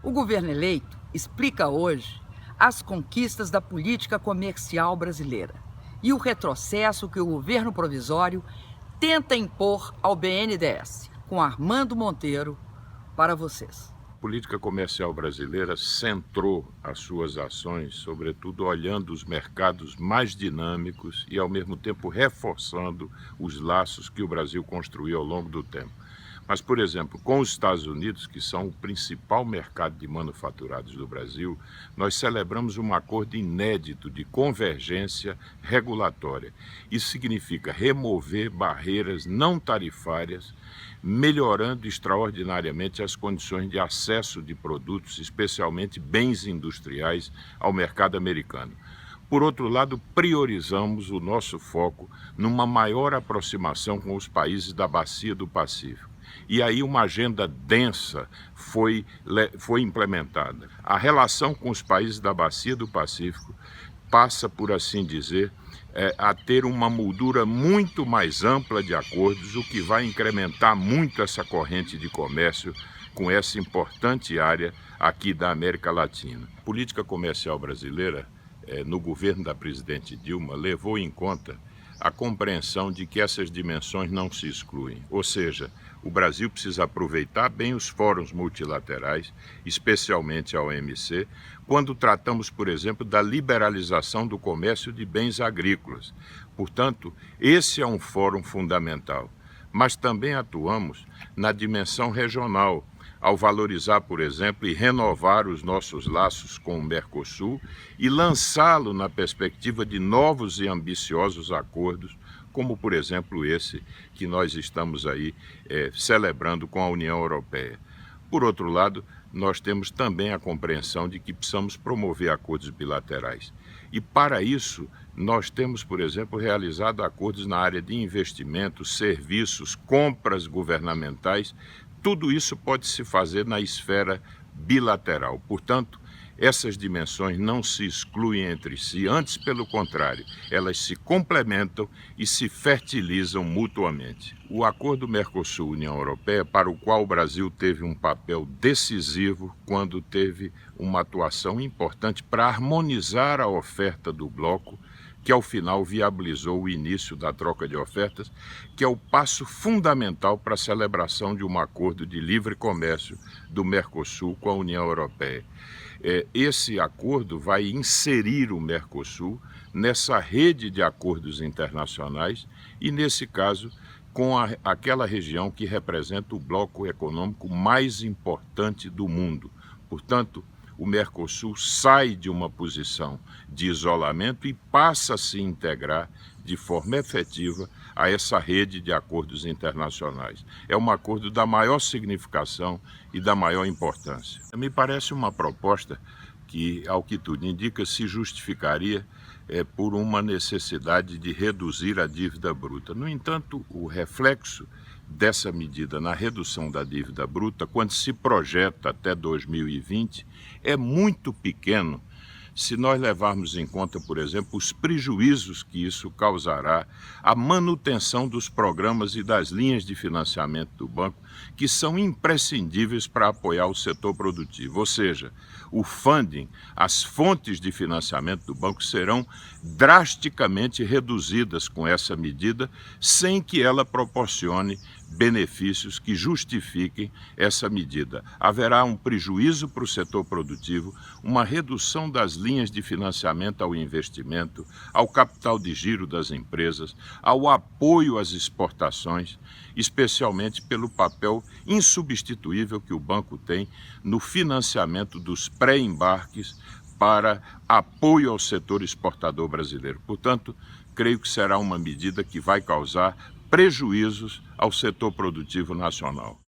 O governo eleito explica hoje as conquistas da política comercial brasileira e o retrocesso que o governo provisório tenta impor ao BNDES, com Armando Monteiro, para vocês. A política comercial brasileira centrou as suas ações, sobretudo olhando os mercados mais dinâmicos e, ao mesmo tempo, reforçando os laços que o Brasil construiu ao longo do tempo. Mas, por exemplo, com os Estados Unidos, que são o principal mercado de manufaturados do Brasil, nós celebramos um acordo inédito de convergência regulatória. Isso significa remover barreiras não tarifárias, melhorando extraordinariamente as condições de acesso de produtos, especialmente bens industriais, ao mercado americano. Por outro lado, priorizamos o nosso foco numa maior aproximação com os países da Bacia do Pacífico. E aí uma agenda densa foi implementada. A relação com os países da Bacia do Pacífico passa, por assim dizer, a ter uma moldura muito mais ampla de acordos, o que vai incrementar muito essa corrente de comércio com essa importante área aqui da América Latina. A política comercial brasileira, no governo da presidente Dilma, levou em conta a compreensão de que essas dimensões não se excluem. Ou seja, o Brasil precisa aproveitar bem os fóruns multilaterais, especialmente a OMC, quando tratamos, por exemplo, da liberalização do comércio de bens agrícolas. Portanto, esse é um fórum fundamental. Mas também atuamos na dimensão regional, ao valorizar, por exemplo, e renovar os nossos laços com o Mercosul e lançá-lo na perspectiva de novos e ambiciosos acordos, como, por exemplo, esse que nós estamos aí celebrando com a União Europeia. Por outro lado, nós temos também a compreensão de que precisamos promover acordos bilaterais. E, para isso, nós temos, por exemplo, realizado acordos na área de investimentos, serviços, compras governamentais. Tudo isso pode se fazer na esfera bilateral. Portanto, essas dimensões não se excluem entre si, antes, pelo contrário, elas se complementam e se fertilizam mutuamente. O acordo Mercosul-União Europeia, para o qual o Brasil teve um papel decisivo quando teve uma atuação importante para harmonizar a oferta do bloco, que ao final viabilizou o início da troca de ofertas, que é o passo fundamental para a celebração de um acordo de livre comércio do Mercosul com a União Europeia. Esse acordo vai inserir o Mercosul nessa rede de acordos internacionais e, nesse caso, com aquela região que representa o bloco econômico mais importante do mundo. Portanto, o Mercosul sai de uma posição de isolamento e passa a se integrar de forma efetiva a essa rede de acordos internacionais. É um acordo da maior significação e da maior importância. Me parece uma proposta que, ao que tudo indica, se justificaria por uma necessidade de reduzir a dívida bruta. No entanto, o reflexo dessa medida na redução da dívida bruta, quando se projeta até 2020, é muito pequeno se nós levarmos em conta, por exemplo, os prejuízos que isso causará à manutenção dos programas e das linhas de financiamento do banco, que são imprescindíveis para apoiar o setor produtivo. Ou seja, o funding, as fontes de financiamento do banco serão drasticamente reduzidas com essa medida, sem que ela proporcione benefícios que justifiquem essa medida. Haverá um prejuízo para o setor produtivo, uma redução das linhas de financiamento ao investimento, ao capital de giro das empresas, ao apoio às exportações, especialmente pelo papel insubstituível que o banco tem no financiamento dos pré-embarques para apoio ao setor exportador brasileiro. Portanto, creio que será uma medida que vai causar prejuízos ao setor produtivo nacional.